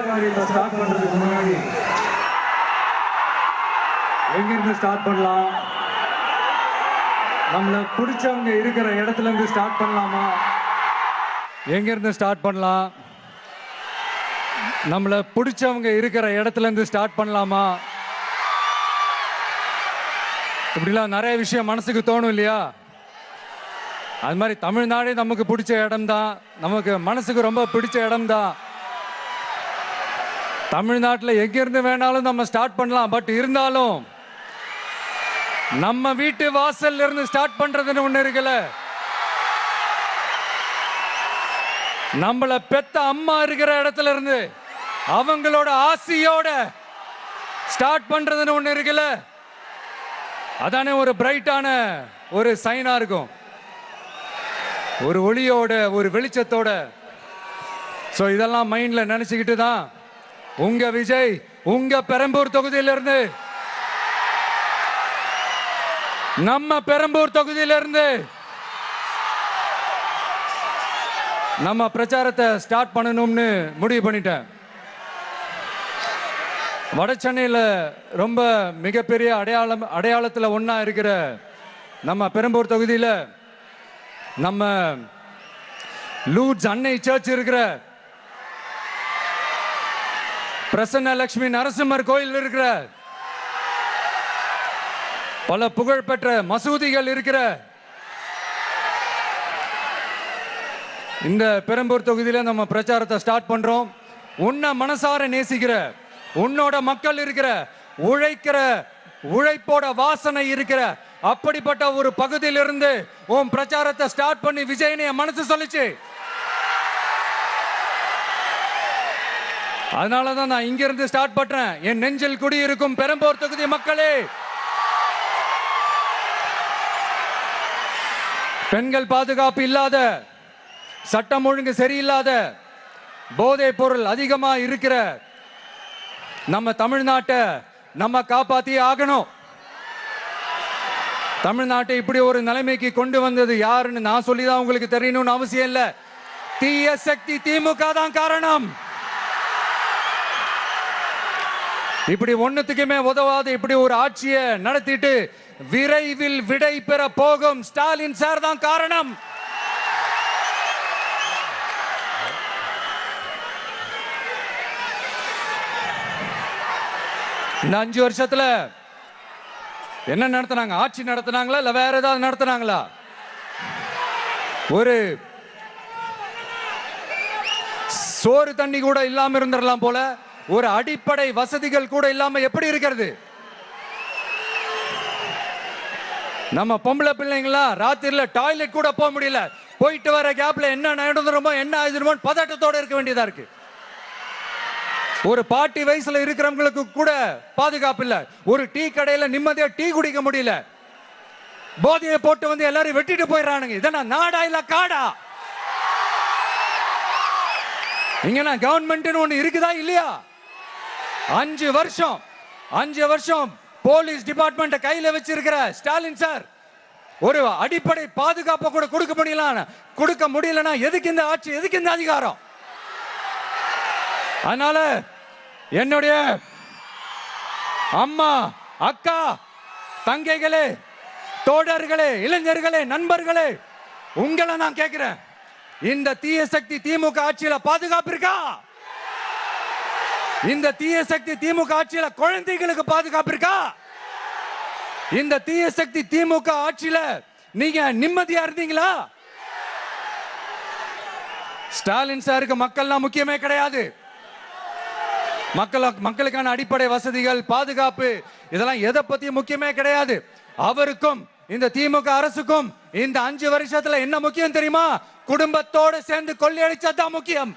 காரியத்தை ஸ்டார்ட் பண்றதுக்கு முன்னாடி எங்கிருந்து ஸ்டார்ட் பண்ணலாம்? நம்மளை பிடிச்சவங்க இருக்கிற இடத்துல இருந்து ஸ்டார்ட் பண்ணலாமா? எங்கிருந்து ஸ்டார்ட் பண்ணலாம்? நம்மளை பிடிச்சவங்க இருக்கிற இடத்துல இருந்து ஸ்டார்ட் பண்ணலாமா? இப்படிலாம் நிறைய விஷயம் மனசுக்கு தோணும் இல்லையா? அது மாதிரி தமிழ்நாடே நமக்கு பிடிச்ச இடம் தான், நமக்கு மனசுக்கு ரொம்ப பிடிச்ச இடம் தான். தமிழ்நாட்டில் எங்கிருந்து வேணாலும் நம்ம ஸ்டார்ட் பண்ணலாம். பட் இருந்தாலும் நம்ம வீட்டு வாசல்ல இருந்து ஸ்டார்ட் பண்றதுன்னு ஒண்ணு இருக்குல்ல. நம்மள பெத்த அம்மா இருக்கிற இடத்துல இருந்து அவங்களோட ஆசையோட ஸ்டார்ட் பண்றதுன்னு ஒண்ணு இருக்குல்ல. அதானே ஒரு பிரைட்டான ஒரு சைனா இருக்கும், ஒரு ஒளியோட, ஒரு வெளிச்சத்தோட. சோ இதெல்லாம் மைண்ட்ல நினைச்சுக்கிட்டு தான் உங்க விஜய் உங்க பெரம்பூர் தொகுதியிலிருந்து, நம்ம பெரம்பூர் தொகுதியிலிருந்து நம்ம பிரச்சாரத்தை ஸ்டார்ட் பண்ணணும்னு முடிவு பண்ணிட்டேன். வட சென்னையில் ரொம்ப மிகப்பெரிய அடையாளத்தில் ஒன்றா இருக்கிற நம்ம பெரம்பூர் தொகுதியில் நம்ம லூர்ட்ஸ் அன்னை சர்ச் இருக்கிற, பிரசன்ன லட்சுமி நரசிம்மர் கோயில் இருக்கிற, பல புகழ்பெற்ற மசூதிகள் இருக்கிற இந்த பெரம்பூர் தொகுதியில் நம்ம பிரச்சாரத்தை ஸ்டார்ட் பண்றோம். உன்னை மனசார நேசிக்கிற, உன்னோட மக்கள் இருக்கிற, உழைக்கிற, உழைப்போட வாசனை இருக்கிற அப்படிப்பட்ட ஒரு பகுதியிலிருந்து உன் பிரச்சாரத்தை ஸ்டார்ட் பண்ணி விஜய்னு என் மனசு சொல்லிச்சு. அதனாலதான் நான் இங்கிருந்து ஸ்டார்ட் பண்றேன். என் நெஞ்சில் குடியிருக்கும் பெரம்பூர் தொகுதி மக்களே, பெண்கள் பாதுகாப்பு இல்லாத, சட்டம் ஒழுங்கு சரியில்லாத, போதைப் பொருள் அதிகமா இருக்கிற நம்ம தமிழ்நாட்டை நம்ம காப்பாத்தி ஆகணும். தமிழ்நாட்டை இப்படி ஒரு நிலைமைக்கு கொண்டு வந்தது யாருன்னு நான் சொல்லிதான் உங்களுக்கு தெரியணும்னு அவசியம் இல்ல. தீய சக்தி திமுக தான் காரணம். இப்படி ஒண்ணுத்துக்குமே உதவாது இப்படி ஒரு ஆட்சியை நடத்திட்டு விரைவில் விடை பெற போகும் ஸ்டாலின் சார் தான் காரணம். இந்த 5 வருஷத்துல என்ன நடத்தினாங்க? ஆட்சி நடத்தினாங்களா இல்ல வேற ஏதாவது நடத்தினாங்களா? ஒரு சோறு தண்ணி கூட இல்லாம இருந்திரலாம் போல, ஒரு அடிப்படை வசதிகள் கூட இல்லாம எப்படி இருக்கிறது? நம்ம பொம்பளை பிள்ளைங்களா ராத்திரில டாய்லெட் கூட போக முடியல. போயிட்டு வர கேப்ல என்ன நடந்துருமோ என்ன ஆயிடுமோ பதட்டத்தோட இருக்க வேண்டியதா இருக்கு. ஒரு பாட்டி வயசுல இருக்கிறவங்களுக்கு கூட பாதுகாப்பு இல்ல. ஒரு டீ கடையில நிம்மதியா டீ குடிக்க முடியல. போதையை போட்டு வந்து எல்லாரும் வெட்டிட்டு போயிடறானுங்க. இதெல்லாம் நாடா இல்ல காடா? இங்க கவர்மெண்ட் ஒண்ணு இருக்குதா இல்லையா? 5 வருஷம் போலீஸ் டிபார்ட்மெண்ட் கையில வச்சிருக்கிற ஸ்டாலின் சார் ஒரு அடிப்படை பாதுகாப்பை கூட கொடுக்க முடியலன்னா எதுக்கு இந்த ஆட்சி, எதுக்கு இந்த அதிகாரம்? அதனால என்னுடைய அம்மா, அக்கா, தங்கைகளே, தோழர்களே, இளைஞர்களே, நண்பர்களே, உங்களை நான் கேட்கிறேன், இந்த தீய சக்தி திமுக ஆட்சியில பாதுகாப்பு இருக்கா? இந்த தீய சக்தி திமுக ஆட்சியில குழந்தைகளுக்கு பாதுகாப்பு இருக்கா? இந்த தீய சக்தி திமுக ஆட்சியில நீங்க நிம்மதியா இருந்தீங்களா? ஸ்டாலின் சாருக்கு மக்கள்லாம் முக்கியமே கிடையாது. மக்களுக்கான அடிப்படை வசதிகள், பாதுகாப்பு, இதெல்லாம் எதை பத்தி முக்கியமே கிடையாது. அவருக்கும் இந்த திமுக அரசுக்கும் இந்த 5 வருஷத்துல என்ன முக்கியம் தெரியுமா? குடும்பத்தோடு சேர்ந்து கொள்ளையடிச்சதான் முக்கியம்.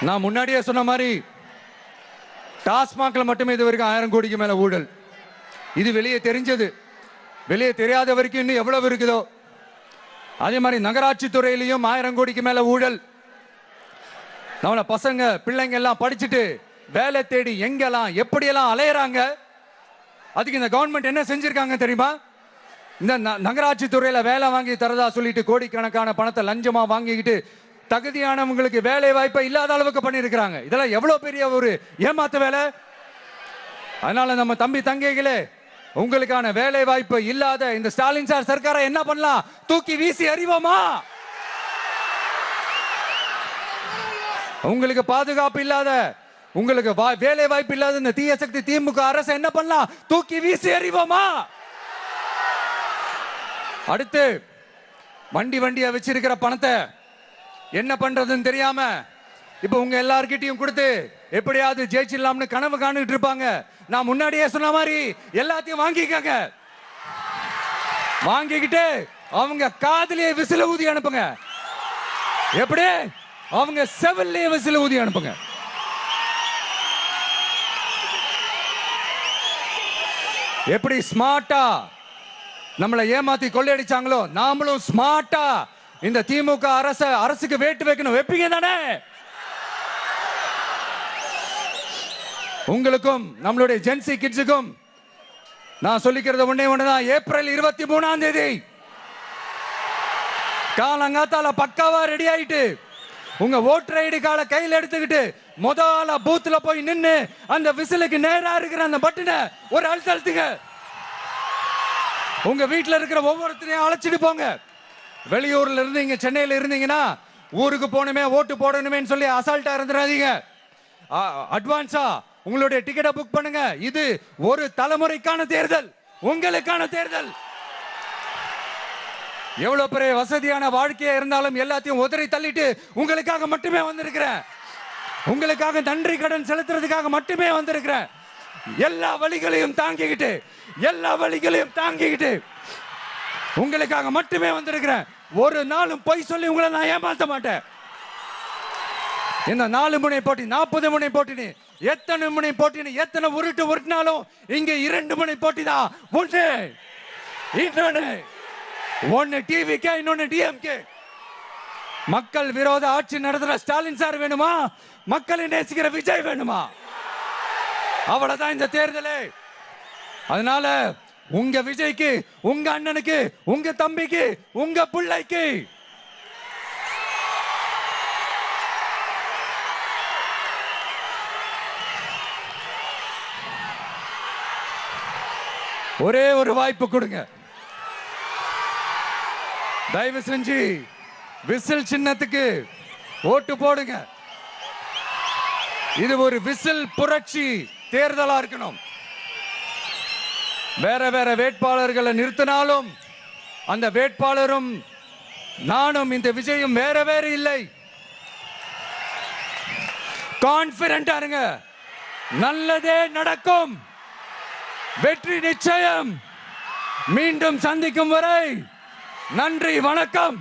நான் முன்னாடியே சொன்ன மாதிரி டாஸ்மாக்ல மட்டுமே இது வரைக்கும் 1000 கோடிக்கு மேல ஊழல். இது வெளியே தெரிஞ்சது. வெளியே தெரியாத வரைக்கும் இன்னும் எவ்வளவு இருக்குதோ. அதே மாதிரி நகராட்சி துறையிலையும் 1000 கோடிக்கு மேல ஊழல். நம்மள பசங்க பிள்ளைங்க எல்லாம் படிச்சுட்டு வேலை தேடி எங்கெல்லாம் எப்படியெல்லாம் அலையறாங்க. அதுக்கு இந்த கவர்மெண்ட் என்ன செஞ்சிருக்காங்க தெரியுமா? இந்த நகராட்சி துறையில வேலை வாங்கி தரதா சொல்லிட்டு கோடிக்கணக்கான பணத்தை லஞ்சமா வாங்கிக்கிட்டு தகுதியானவங்களுக்கு வேலை வாய்ப்பை இல்லாத அளவுக்கு பண்ணியிருக்கிறாங்க. இதெல்லாம் எவ்வளவு பெரிய ஒரு ஏமாத்து வேலை. அதனால நம்ம தம்பி தங்கைகளே, உங்களுக்கான வேலை வாய்ப்பு இல்லாத இந்த ஸ்டாலின் சார் சர்க்காரை என்ன பண்ணலாம்? தூக்கி வீசி அறிவோமா? உங்களுக்கு பாதுகாப்பு இல்லாத, உங்களுக்கு வேலை வாய்ப்பு இல்லாத இந்த தீய சக்தி திமுக அரசு என்ன பண்ணலாம்? தூக்கி வீசி அறிவோமா? அடுத்து வண்டியா வச்சிருக்கிற பணத்தை என்ன பண்றதுன்னு தெரியாம இப்ப உங்க எல்லார்கிட்டையும் கொடுத்து எப்படியாவது ஜெயிச்சிடலாம்னு கனவு காணிட்டு இருப்பாங்க. நான் முன்னாடியே சொன்ன மாதிரி எல்லாத்தையும் வாங்கிக்கங்க. வாங்கிக்கிட்டு அவங்க காதுலயே விசில ஊதி அனுப்புங்க. எப்படி? அவங்க செவிலே விசில ஊதி அனுப்புங்க. எப்படி ஸ்மார்ட்டா நம்மளை ஏமாத்தி கொள்ளையடிச்சாங்களோ, நாமளும் ஸ்மார்ட்டா இந்த திமுக அரசுக்கு வேட்டு வைக்கணும். வைப்பீங்க தானே? உங்களுக்கும் நம்மளுடைய ஜென்சி கிட்ஸுக்கும் நான் சொல்லிக்கிறது ஒண்ணுதான். ஏப்ரல் 23 காலங்காத்தால பக்காவா ரெடி ஆயிட்டு உங்க ஓட்டர் ஐடி கார்டை கையில் எடுத்துக்கிட்டு முதல்ல பூத்துல போய் நின்னு அந்த விசிலுக்கு நேரா இருக்கிற அந்த பட்டனை ஒரு அழுத்துங்க. உங்க வீட்டுல இருக்கிற ஒவ்வொருத்தரையும் அழைச்சிட்டு போங்க. வெளியூர்ல இருந்தீங்க, சென்னையில இருந்தீங்கன்னா ஊருக்கு போகணுமே ஓட்டு போடணுமே சொல்லி அசால்ட்டா இருந்துடாதீங்க. அட்வான்ஸா உங்களுடைய டிக்கெட்டை புக் பண்ணுங்க. இது ஒரு தலைமுறைக்கான தேர்தல், உங்களுக்கான தேர்தல். எவ்வளவு பெரிய வசதியான வாழ்க்கையா இருந்தாலும் எல்லாத்தையும் உதறி தள்ளிட்டு உங்களுக்காக மட்டுமே வந்திருக்கிறேன். உங்களுக்காக நன்றி கடன் செலுத்துறதுக்காக மட்டுமே வந்திருக்கிறேன். எல்லா வழிகளையும் தாங்கிக்கிட்டு உங்களுக்காக மட்டுமே வந்திருக்கிறேன். ஒரு நாளும் பொய் சொல்லி உங்களை நான் ஏமாத்த மாட்டேன். இந்த 4 முனை போட்டி, 40 முனை போட்டி, எத்தனை முனை போட்டி, எத்தனை உருட்டினாலும் இங்க 2 முனை போட்டி தான். ஒன்னு டிவிகே, இன்னொன்னு டிஎம்கே. மக்கள் விரோத ஆட்சி நடத்துற ஸ்டாலின் சார் வேணுமா? மக்களை நேசிக்கிற விஜய் வேணுமா? அவ்வளவுதான் இந்த தேர்தலே. அதனால உங்க விஜய்க்கு, உங்க அண்ணனுக்கு, உங்க தம்பிக்கு, உங்க பிள்ளைக்கு ஒரே ஒரு வாய்ப்பு கொடுங்க. தயவு செஞ்சு விசில் சின்னத்துக்கு ஓட்டு போடுங்க. இது ஒரு விசில் புரட்சி தேர்தலா இருக்கணும். வேற வேட்பாளர்களை நிறுத்தினாலும் அந்த வேட்பாளரும் நானும் இந்த விஜயும் வேற இல்லை. கான்பிடென்டா இருங்க. நல்லதே நடக்கும். வெற்றி நிச்சயம். மீண்டும் சந்திக்கும் வரை நன்றி, வணக்கம்.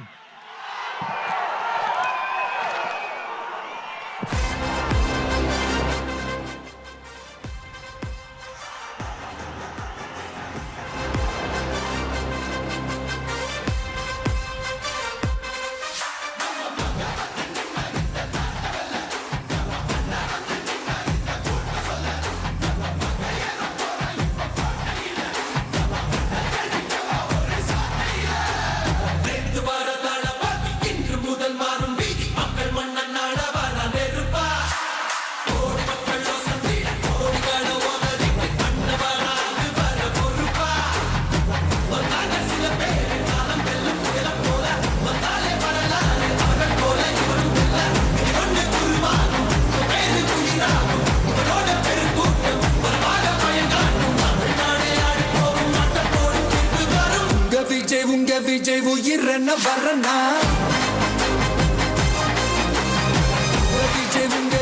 விஜய் உயிர் என்ன வரனா?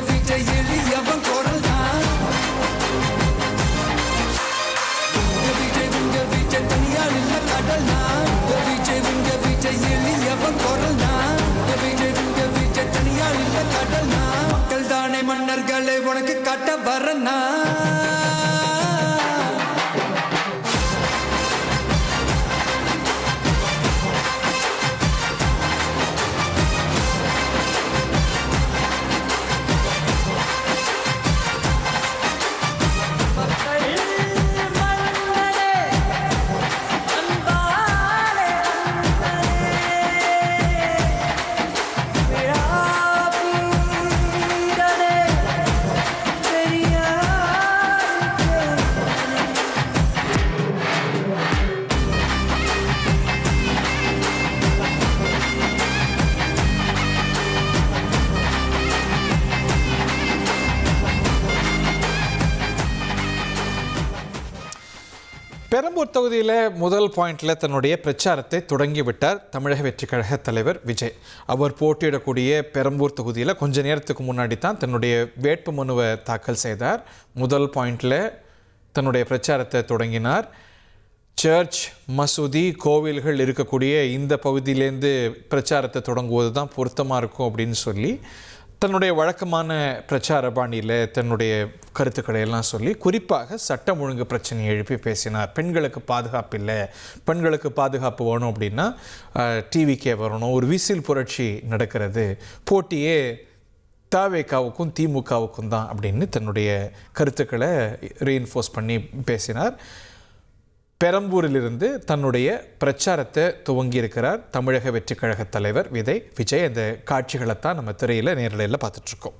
விஜய் எளியவன் குரல் தான். விஜய் தனியால் இல்ல கடல் தான். விஜய் எளியவன் குரல் தான். விஜய் தனியால் இல்ல கடல் தான். மக்கள் தானே மன்னர்களை உனக்கு கட்ட வரனா பெரம்பூர் தொகுதியில் முதல் பாயிண்டில் தன்னுடைய பிரச்சாரத்தை தொடங்கிவிட்டார் தமிழக வெற்றிக் கழக தலைவர் விஜய். அவர் போட்டியிடக்கூடிய பெரம்பூர் தொகுதியில் கொஞ்ச நேரத்துக்கு முன்னாடி தான் தன்னுடைய வேட்பு மனுவை தாக்கல் செய்தார். முதல் பாயிண்டில் தன்னுடைய பிரச்சாரத்தை தொடங்கினார். சர்ச், மசூதி, கோவில்கள் இருக்கக்கூடிய இந்த பகுதியிலேருந்து பிரச்சாரத்தை தொடங்குவது தான் பொருத்தமாக இருக்கும் அப்படின்னு சொல்லி தன்னுடைய வழக்கமான பிரச்சார பாணியில் தன்னுடைய கருத்துக்களை எல்லாம் சொல்லி குறிப்பாக சட்டம் ஒழுங்கு பிரச்சனையை எழுப்பி பேசினார். பெண்களுக்கு பாதுகாப்பு இல்லை, பெண்களுக்கு பாதுகாப்பு வேணும் அப்படின்னா டிவிக்கே வரணும், ஒரு விசில் புரட்சி நடக்கிறது, போட்டியே தவேகாவுக்கும் திமுகவுக்கும் தான் அப்படின்னு தன்னுடைய கருத்துக்களை ரீஇன்ஃபோர்ஸ் பண்ணி பேசினார். பெரம்பூரிலிருந்து தன்னுடைய பிரச்சாரத்தை துவங்கியிருக்கிறார் தமிழக வெற்றிக் கழக தலைவர் விஜய். அந்த காட்சிகளைத்தான் நம்ம திரையில் நேரலையில் பார்த்துட்ருக்கோம்.